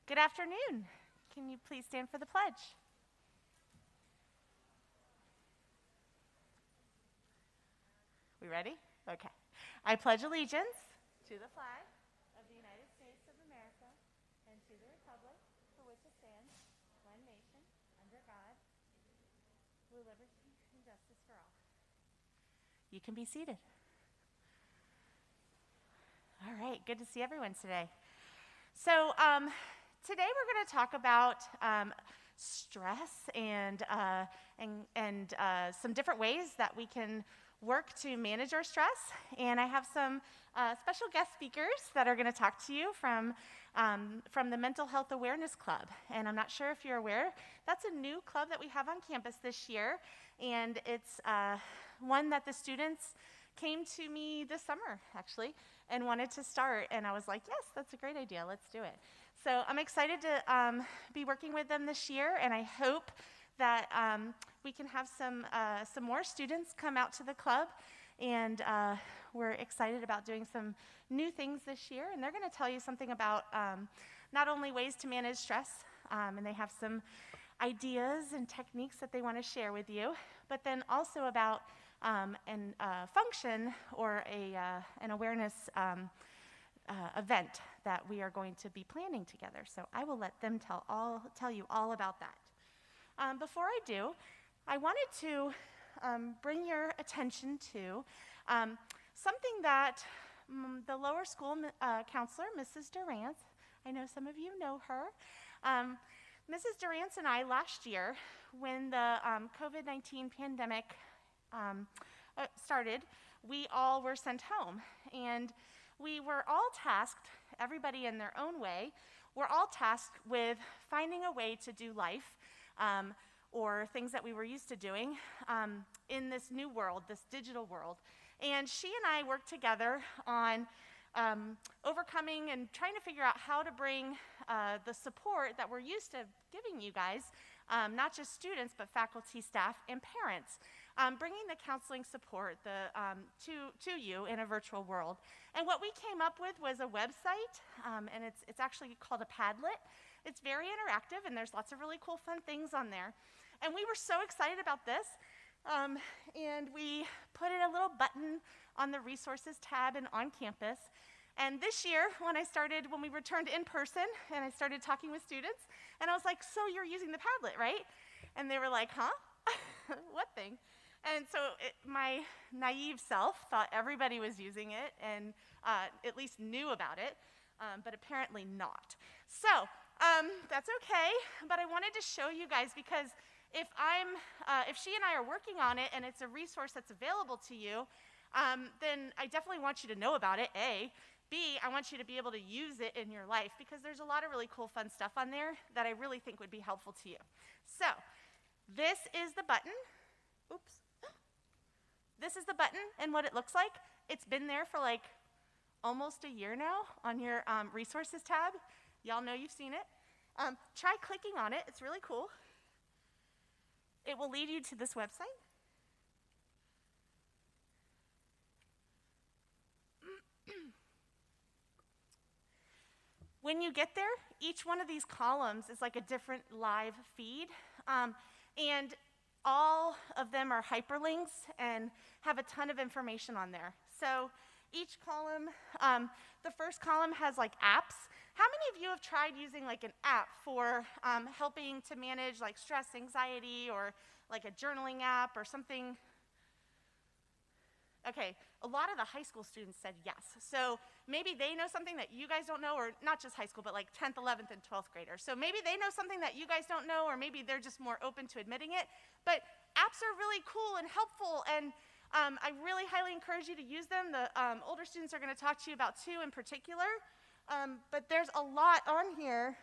Good afternoon. Can you please stand for the pledge? We ready? Okay. I pledge allegiance to the flag of the United States of America and to the republic for which it stands, one nation, under God, with liberty and justice for all. You can be seated. All right, good to see everyone today. So today we're going to talk about stress and some different ways that we can work to manage our stress. And I have some special guest speakers that are going to talk to you from the Mental Health Awareness Club. And I'm not sure if you're aware, that's a new club that we have on campus this year. And it's one that the students came to me this summer, actually, and wanted to start. And I was like, yes, that's a great idea. Let's do it. So I'm excited to be working with them this year, and I hope that we can have some more students come out to the club. And we're excited about doing some new things this year. And they're going to tell you something about not only ways to manage stress, and they have some ideas and techniques that they want to share with you, but then also about an function or an awareness event that we are going to be planning together. So I will let them tell you all about that. Before I do, I wanted to bring your attention to something that the lower school counselor, Mrs. Durant, I know some of you know her. Mrs. Durant and I last year, when the COVID-19 pandemic started, we all were sent home, and we were all tasked, everybody in their own way, we're all tasked with finding a way to do life or things that we were used to doing in this new world, this digital world. And she and I worked together on overcoming and trying to figure out how to bring the support that we're used to giving you guys, not just students, but faculty, staff, and parents. Bringing the counseling support to you in a virtual world. And what we came up with was a website, and it's actually called a Padlet. It's very interactive, and there's lots of really cool, fun things on there. And we were so excited about this, and we put in a little button on the resources tab and on campus. And this year, when we returned in person, and I started talking with students, and I was like, so you're using the Padlet, right? And they were like, huh? What thing? And so my naive self thought everybody was using it and at least knew about it, but apparently not. So that's okay, but I wanted to show you guys because if she and I are working on it and it's a resource that's available to you, then I definitely want you to know about it, A. B, I want you to be able to use it in your life because there's a lot of really cool, fun stuff on there that I really think would be helpful to you. So this is the button. Oops. This is the button and what it looks like. It's been there for like almost a year now on your resources tab. Y'all know you've seen it. Try clicking on it. It's really cool. It will lead you to this website. When you get there, each one of these columns is like a different live feed. And all of them are hyperlinks and have a ton of information on there. So each column, the first column has like apps. How many of you have tried using like an app for helping to manage like stress, anxiety, or like a journaling app or something? Okay, a lot of the high school students said yes. So maybe they know something that you guys don't know, or not just high school, but like 10th, 11th, and 12th graders. So maybe they know something that you guys don't know, or maybe they're just more open to admitting it. But apps are really cool and helpful, and I really highly encourage you to use them. The older students are going to talk to you about two in particular, but there's a lot on here.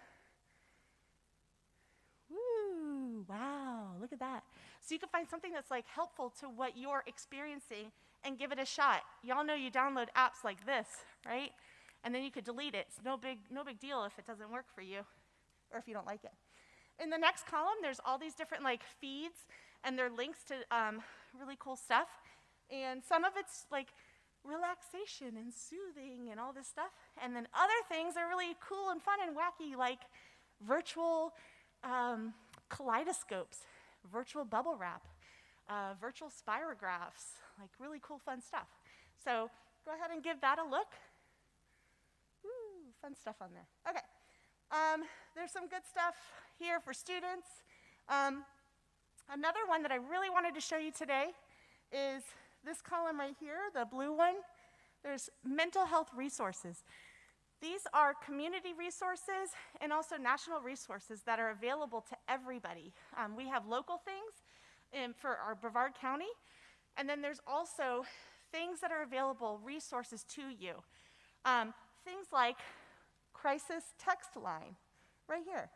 Woo, wow, look at that. So you can find something that's like helpful to what you're experiencing and give it a shot. Y'all know you download apps like this, right? And then you could delete it. It's no big deal if it doesn't work for you or if you don't like it. In the next column, there's all these different like feeds and they're links to really cool stuff. And some of it's like relaxation and soothing and all this stuff. And then other things are really cool and fun and wacky, like virtual kaleidoscopes, virtual bubble wrap, virtual spirographs, like really cool, fun stuff. So go ahead and give that a look. Ooh, fun stuff on there. Okay, there's some good stuff here for students. Another one that I really wanted to show you today is this column right here, the blue one. There's mental health resources. These are community resources and also national resources that are available to everybody. We have local things for our Brevard County, and then there's also things that are available, resources to you. Things like crisis text line, right here,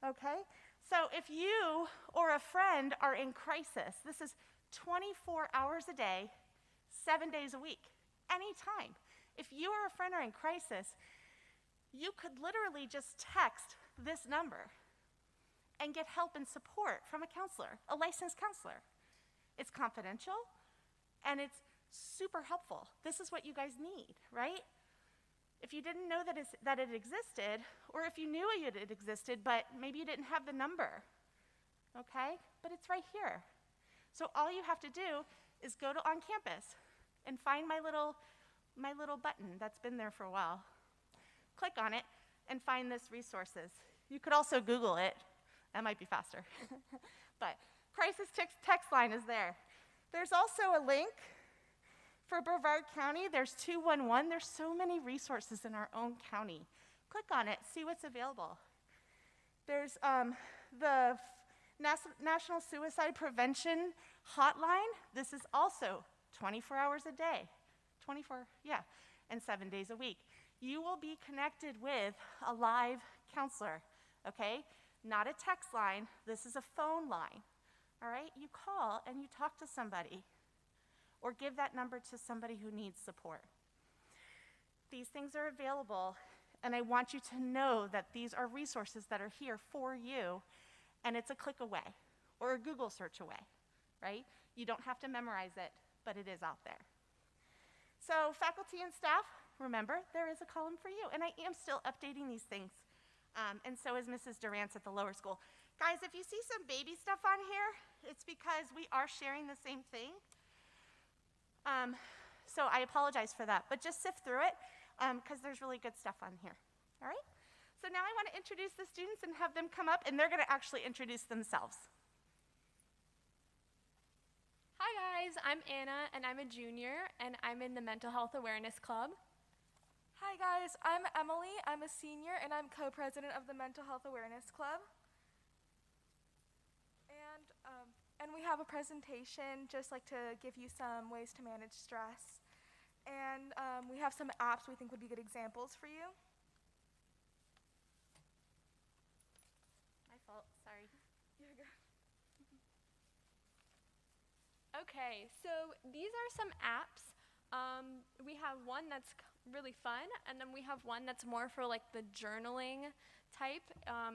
okay? So if you or a friend are in crisis, this is 24 hours a day, 7 days a week, anytime. If you or a friend are in crisis, you could literally just text this number and get help and support from a counselor, a licensed counselor. It's confidential, and it's super helpful. This is what you guys need, right? If you didn't know that it existed, or if you knew it existed, but maybe you didn't have the number, okay? But it's right here. So all you have to do is go to On Campus and find my little button that's been there for a while. Click on it and find this resources. You could also Google it. That might be faster. But crisis text line is there. There's also a link for Brevard County. There's 211. There's so many resources in our own county. Click on it, see what's available. There's the National Suicide Prevention Hotline. This is also 24 hours a day, and 7 days a week. You will be connected with a live counselor, okay? Not a text line, this is a phone line, all right? You call and you talk to somebody, or give that number to somebody who needs support. These things are available, and I want you to know that these are resources that are here for you, and it's a click away, or a Google search away, right? You don't have to memorize it, but it is out there. So faculty and staff, remember, there is a column for you, and I am still updating these things, and so is Mrs. Durance at the lower school. Guys, if you see some baby stuff on here, it's because we are sharing the same thing. So I apologize for that, but just sift through it, because there's really good stuff on here, all right? So now I want to introduce the students and have them come up, and they're going to actually introduce themselves. Hi guys, I'm Anna, and I'm a junior, and I'm in the Mental Health Awareness Club. Hi guys, I'm Emily, I'm a senior, and I'm co-president of the Mental Health Awareness Club. And we have a presentation just like to give you some ways to manage stress. And we have some apps we think would be good examples for you. My fault, sorry. You're good. Okay, so these are some apps. We have one that's really fun, and then we have one that's more for like the journaling type,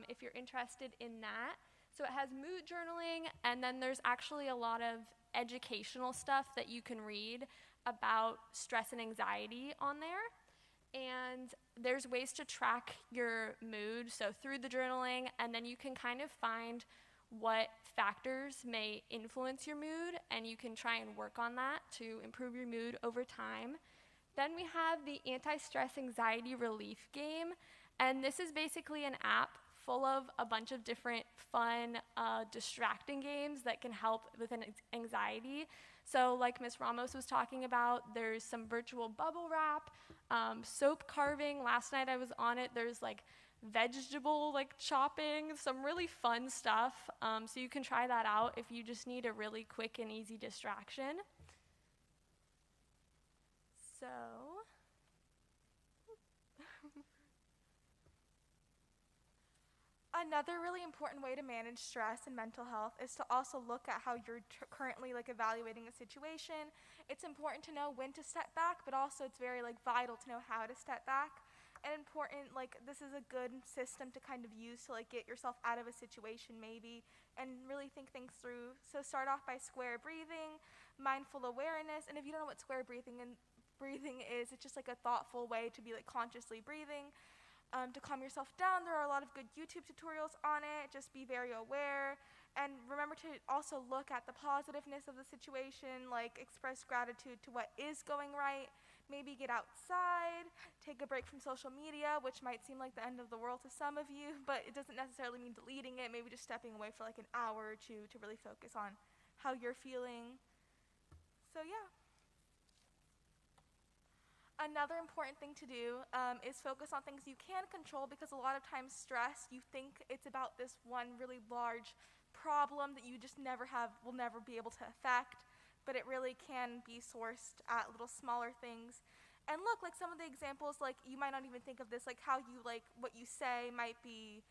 if you're interested in that. So it has mood journaling, and then there's actually a lot of educational stuff that you can read about stress and anxiety on there. And there's ways to track your mood, so through the journaling, and then you can kind of find what factors may influence your mood, and you can try and work on that to improve your mood over time. Then we have the anti-stress anxiety relief game, and this is basically an app full of a bunch of different fun, distracting games that can help with anxiety. So like Ms. Ramos was talking about, there's some virtual bubble wrap, soap carving. Last night I was on it. There's like vegetable chopping, some really fun stuff. So you can try that out if you just need a really quick and easy distraction. So another really important way to manage stress and mental health is to also look at how you're currently evaluating a situation. It's important to know when to step back, but also it's very vital to know how to step back. And important, this is a good system to kind of use to get yourself out of a situation maybe and really think things through. So start off by square breathing, mindful awareness, and if you don't know what square breathing is, it's just a thoughtful way to be consciously breathing. To calm yourself down, there are a lot of good YouTube tutorials on it. Just be very aware. And remember to also look at the positiveness of the situation, like express gratitude to what is going right. Maybe get outside, take a break from social media, which might seem like the end of the world to some of you, but it doesn't necessarily mean deleting it. Maybe just stepping away for like an hour or two to really focus on how you're feeling. So yeah. Another important thing to do is focus on things you can control, because a lot of times stress, you think it's about this one really large problem that you just will never be able to affect, but it really can be sourced at little smaller things. And look, like some of the examples, like you might not even think of this, like how you like what you say might be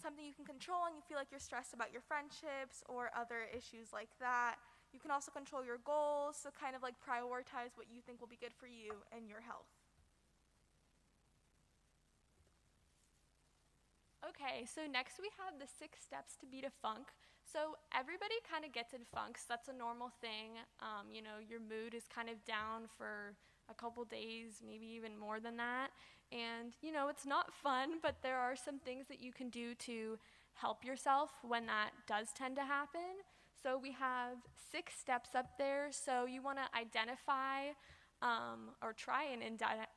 something you can control and you feel like you're stressed about your friendships or other issues like that. You can also control your goals, so kind of like prioritize what you think will be good for you and your health. Okay, so next we have the 6 steps to beat a funk. So everybody kind of gets in funks. That's a normal thing. Your mood is kind of down for a couple days, maybe even more than that. And, it's not fun, but there are some things that you can do to help yourself when that does tend to happen. So we have 6 steps up there. So you want to identify or try and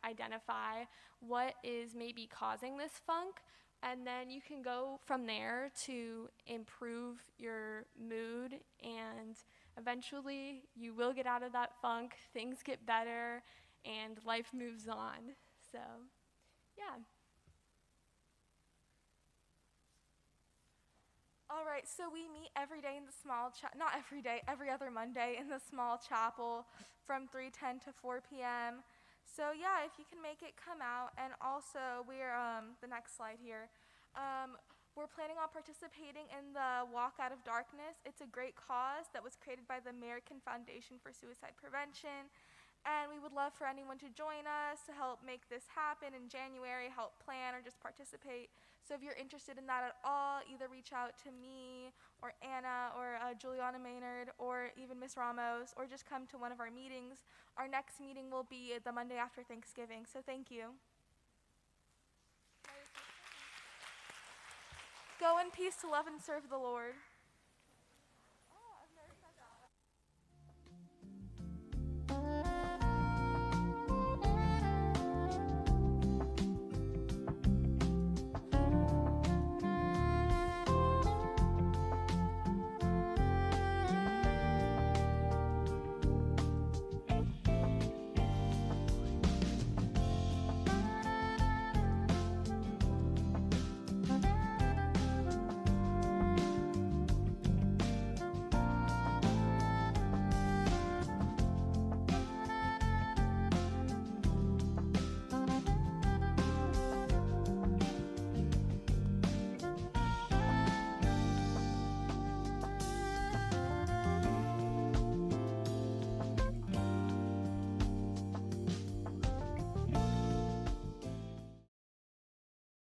identify what is maybe causing this funk. And then you can go from there to improve your mood, and eventually you will get out of that funk, things get better, and life moves on. So, yeah. All right, so we meet every day in the small not every day, every other Monday in the small chapel from 3:10 to 4 p.m. So yeah, if you can make it, come out. And also, we're the next slide here. We're planning on participating in the Walk Out of Darkness. It's a great cause that was created by the American Foundation for Suicide Prevention. And we would love for anyone to join us to help make this happen in January, help plan, or just participate. So if you're interested in that at all, either reach out to me or Anna or Juliana Maynard or even Miss Ramos, or just come to one of our meetings. Our next meeting will be the Monday after Thanksgiving, so thank you. Go in peace to love and serve the Lord.